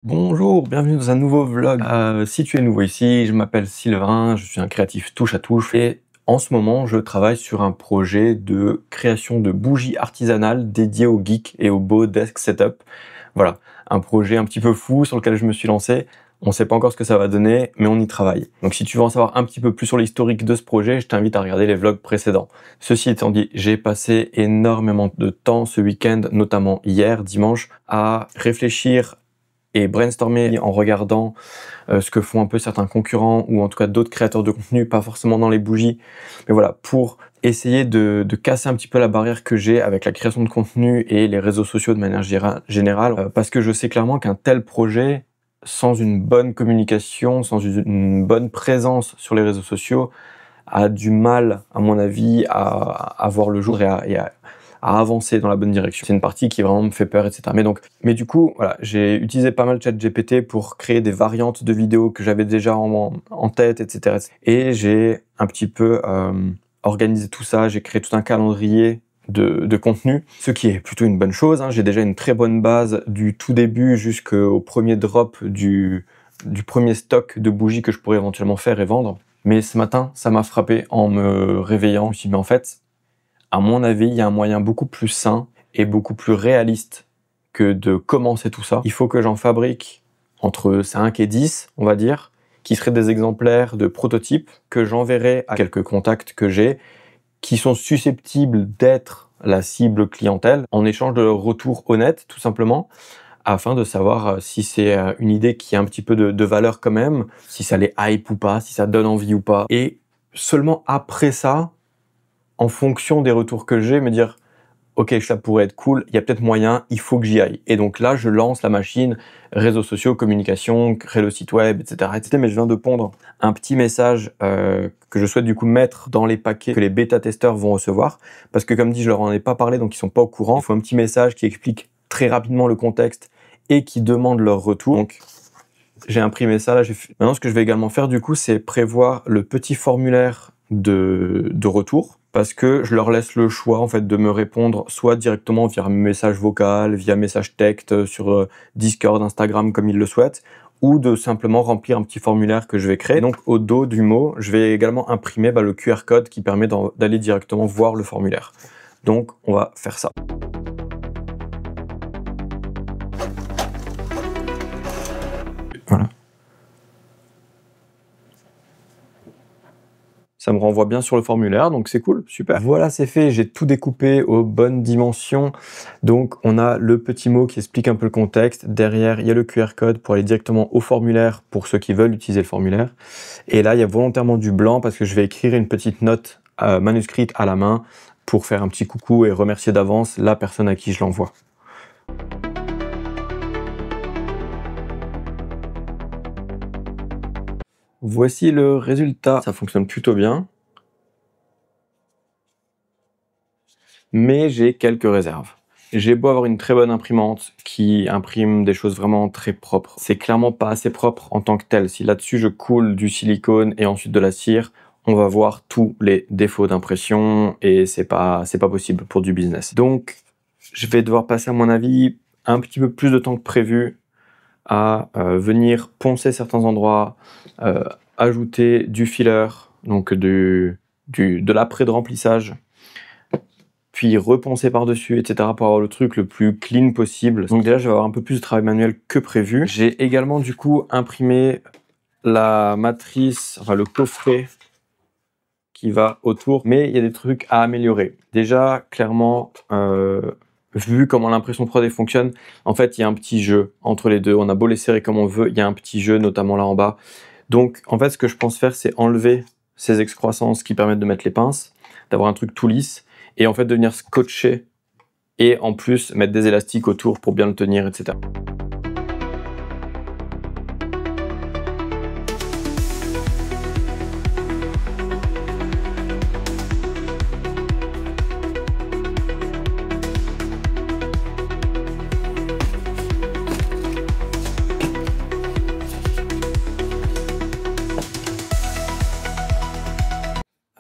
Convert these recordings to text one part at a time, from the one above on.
Bonjour, bienvenue dans un nouveau vlog. Si tu es nouveau ici, je m'appelle Sylvain, je suis un créatif touche à touche et en ce moment je travaille sur un projet de création de bougies artisanales dédiées aux geeks et aux beaux desk setup. Voilà, un projet un petit peu fou sur lequel je me suis lancé. On ne sait pas encore ce que ça va donner, mais on y travaille. Donc si tu veux en savoir un petit peu plus sur l'historique de ce projet, je t'invite à regarder les vlogs précédents. Ceci étant dit, j'ai passé énormément de temps ce week-end, notamment hier, dimanche, à réfléchir et brainstormer en regardant ce que font un peu certains concurrents ou en tout cas d'autres créateurs de contenu, pas forcément dans les bougies, mais voilà, pour essayer de casser un petit peu la barrière que j'ai avec la création de contenu et les réseaux sociaux de manière générale, parce que je sais clairement qu'un tel projet, sans une bonne communication, sans une bonne présence sur les réseaux sociaux, a du mal, à mon avis, à voir le jour à avancer dans la bonne direction. C'est une partie qui vraiment me fait peur, etc. Mais du coup, voilà, j'ai utilisé pas mal ChatGPT pour créer des variantes de vidéos que j'avais déjà en tête, etc. Et j'ai un petit peu organisé tout ça, j'ai créé tout un calendrier de contenu, ce qui est plutôt une bonne chose, hein. J'ai déjà une très bonne base du tout début jusqu'au premier drop du premier stock de bougies que je pourrais éventuellement faire et vendre. Mais ce matin, ça m'a frappé en me réveillant. Je me suis dit, mais en fait, à mon avis, il y a un moyen beaucoup plus sain et beaucoup plus réaliste que de commencer tout ça. Il faut que j'en fabrique entre 5 et 10, on va dire, qui seraient des exemplaires de prototypes que j'enverrai à quelques contacts que j'ai, qui sont susceptibles d'être la cible clientèle, en échange de leur retour honnête, tout simplement, afin de savoir si c'est une idée qui a un petit peu de valeur quand même, si ça les hype ou pas, si ça donne envie ou pas. Et seulement après ça, en fonction des retours que j'ai, me dire ok, ça pourrait être cool, il y a peut-être moyen, il faut que j'y aille. Et donc là, je lance la machine, réseaux sociaux, communication, créer le site web, etc. Mais je viens de pondre un petit message que je souhaite du coup mettre dans les paquets que les bêta-testeurs vont recevoir. Parce que comme dit, je leur en ai pas parlé, donc ils sont pas au courant. Il faut un petit message qui explique très rapidement le contexte et qui demande leur retour. Donc j'ai imprimé ça, là. Maintenant, ce que je vais également faire du coup, c'est prévoir le petit formulaire de retour, parce que je leur laisse le choix en fait de me répondre soit directement via message vocal, via message texte sur Discord, Instagram comme ils le souhaitent, ou de simplement remplir un petit formulaire que je vais créer. Et donc au dos du mot, je vais également imprimer le QR code qui permet d'aller directement voir le formulaire. Donc on va faire ça. Voilà. Ça me renvoie bien sur le formulaire, donc c'est cool, super. Voilà, c'est fait, j'ai tout découpé aux bonnes dimensions. Donc on a le petit mot qui explique un peu le contexte. Derrière, il y a le QR code pour aller directement au formulaire pour ceux qui veulent utiliser le formulaire. Et là, il y a volontairement du blanc parce que je vais écrire une petite note manuscrite à la main pour faire un petit coucou et remercier d'avance la personne à qui je l'envoie. Voici le résultat. Ça fonctionne plutôt bien. Mais j'ai quelques réserves. J'ai beau avoir une très bonne imprimante qui imprime des choses vraiment très propres. C'est clairement pas assez propre en tant que tel. Si là-dessus je coule du silicone et ensuite de la cire, on va voir tous les défauts d'impression et c'est pas possible pour du business. Donc je vais devoir passer à mon avis un petit peu plus de temps que prévu à venir poncer certains endroits, ajouter du filler, donc de l'après de remplissage, puis reponcer par-dessus, etc. pour avoir le truc le plus clean possible. Donc déjà, je vais avoir un peu plus de travail manuel que prévu. J'ai également du coup imprimé la matrice, enfin le coffret qui va autour, mais il y a des trucs à améliorer. Déjà, clairement, vu comment l'impression 3D fonctionne, en fait, il y a un petit jeu entre les deux. On a beau les serrer comme on veut, il y a un petit jeu, notamment là en bas. Donc, en fait, ce que je pense faire, c'est enlever ces excroissances qui permettent de mettre les pinces, d'avoir un truc tout lisse, et en fait de venir scotcher, et en plus mettre des élastiques autour pour bien le tenir, etc.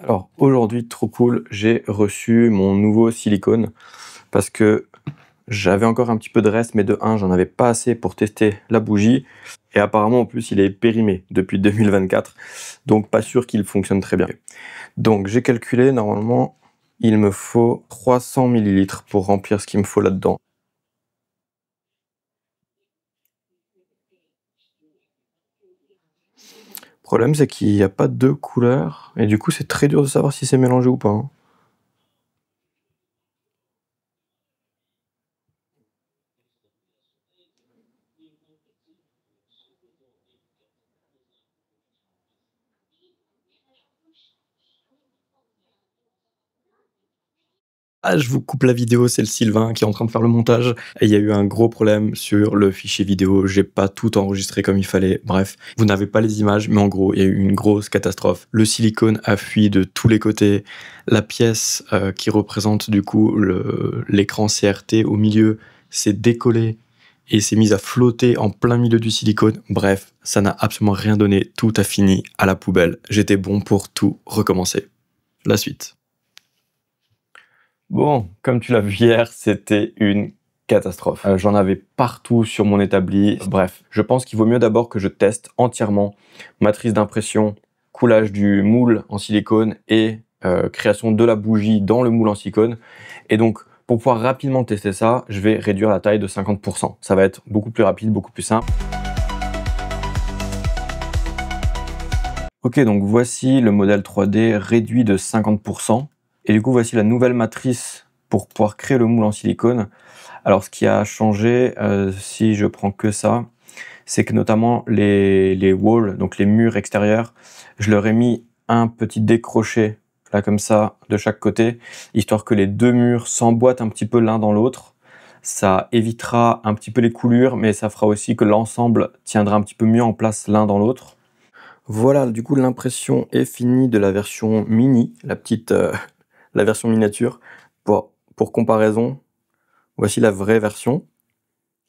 Alors aujourd'hui, trop cool, j'ai reçu mon nouveau silicone parce que J'avais encore un petit peu de reste, mais de 1, j'en avais pas assez pour tester la bougie. Et apparemment, en plus, il est périmé depuis 2024. Donc, pas sûr qu'il fonctionne très bien. Donc, j'ai calculé, normalement, il me faut 300 millilitres pour remplir ce qu'il me faut là-dedans. Le problème, c'est qu'il n'y a pas de couleur. Et du coup, c'est très dur de savoir si c'est mélangé ou pas, hein. Ah, je vous coupe la vidéo, c'est le Sylvain qui est en train de faire le montage. Et il y a eu un gros problème sur le fichier vidéo. J'ai pas tout enregistré comme il fallait. Bref, vous n'avez pas les images, mais en gros, il y a eu une grosse catastrophe. Le silicone a fui de tous les côtés. La pièce qui représente du coup l'écran CRT au milieu s'est décollée et s'est mise à flotter en plein milieu du silicone. Bref, ça n'a absolument rien donné. Tout a fini à la poubelle. J'étais bon pour tout recommencer. La suite. Bon, comme tu l'as vu hier, c'était une catastrophe. J'en avais partout sur mon établi. Bref, je pense qu'il vaut mieux d'abord que je teste entièrement matrice d'impression, coulage du moule en silicone et création de la bougie dans le moule en silicone. Et donc, pour pouvoir rapidement tester ça, je vais réduire la taille de 50%. Ça va être beaucoup plus rapide, beaucoup plus simple. Ok, donc voici le modèle 3D réduit de 50%. Et du coup, voici la nouvelle matrice pour pouvoir créer le moule en silicone. Alors, ce qui a changé, si je prends que ça, c'est que notamment les walls, donc les murs extérieurs, je leur ai mis un petit décroché, là comme ça, de chaque côté, histoire que les deux murs s'emboîtent un petit peu l'un dans l'autre. Ça évitera un petit peu les coulures, mais ça fera aussi que l'ensemble tiendra un petit peu mieux en place l'un dans l'autre. Voilà, du coup, l'impression est finie de la version mini, la version miniature. Pour comparaison, voici la vraie version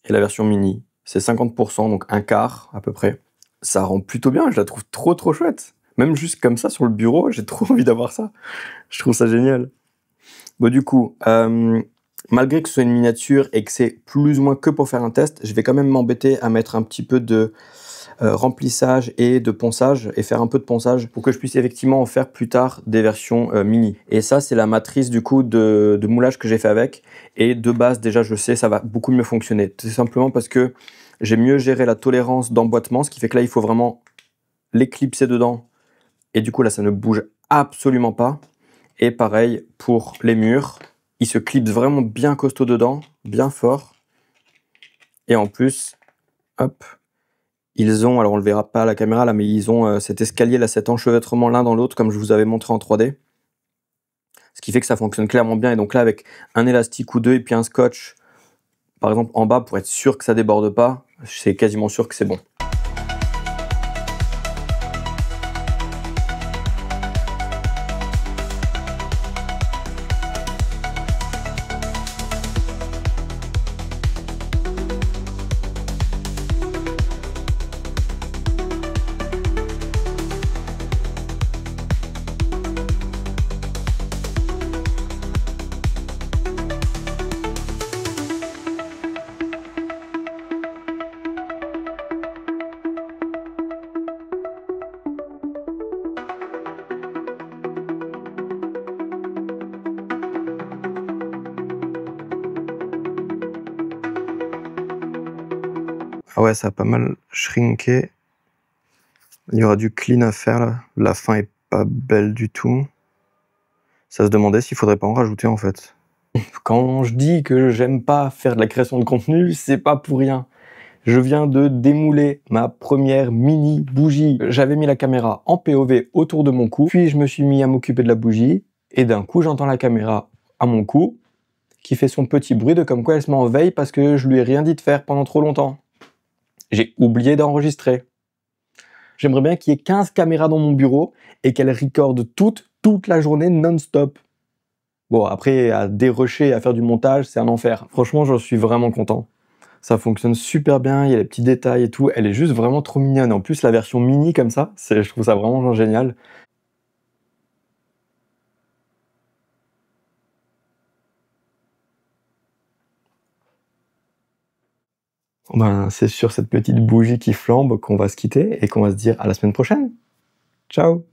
et la version mini. C'est 50%, donc un quart à peu près. Ça rend plutôt bien, je la trouve trop chouette. Même juste comme ça sur le bureau, j'ai trop envie d'avoir ça. Je trouve ça génial. Bon, du coup, malgré que ce soit une miniature et que c'est plus ou moins que pour faire un test, je vais quand même m'embêter à mettre un petit peu de remplissage et de ponçage et faire un peu de ponçage pour que je puisse effectivement en faire plus tard des versions mini. Et ça, c'est la matrice du coup de moulage que j'ai fait avec. Et de base, déjà, je sais, ça va beaucoup mieux fonctionner. C'est simplement parce que j'ai mieux géré la tolérance d'emboîtement, ce qui fait que là, il faut vraiment l'éclipser dedans. Et du coup, là, ça ne bouge absolument pas. Et pareil pour les murs. Ils se clipsent vraiment bien costaud dedans, bien fort. Et en plus, hop, ils ont, alors on le verra pas à la caméra là, mais ils ont cet escalier là, cet enchevêtrement l'un dans l'autre, comme je vous avais montré en 3D. Ce qui fait que ça fonctionne clairement bien. Et donc là, avec un élastique ou deux et puis un scotch, par exemple en bas, pour être sûr que ça déborde pas, c'est quasiment sûr que c'est bon. Ah ouais, ça a pas mal shrinké. Il y aura du clean à faire là. La fin est pas belle du tout. Ça se demandait s'il faudrait pas en rajouter en fait. Quand je dis que j'aime pas faire de la création de contenu, c'est pas pour rien. Je viens de démouler ma première mini bougie. J'avais mis la caméra en POV autour de mon cou, puis je me suis mis à m'occuper de la bougie, et d'un coup j'entends la caméra à mon cou, qui fait son petit bruit de comme quoi elle se met en veille parce que je lui ai rien dit de faire pendant trop longtemps. J'ai oublié d'enregistrer. J'aimerais bien qu'il y ait 15 caméras dans mon bureau et qu'elles recordent toute la journée non-stop. Bon, après, à dérusher, à faire du montage, c'est un enfer. Franchement, j'en suis vraiment content. Ça fonctionne super bien, il y a les petits détails et tout. Elle est juste vraiment trop mignonne. En plus, la version mini comme ça, je trouve ça vraiment genre génial. Ben, c'est sur cette petite bougie qui flambe qu'on va se quitter et qu'on va se dire à la semaine prochaine. Ciao!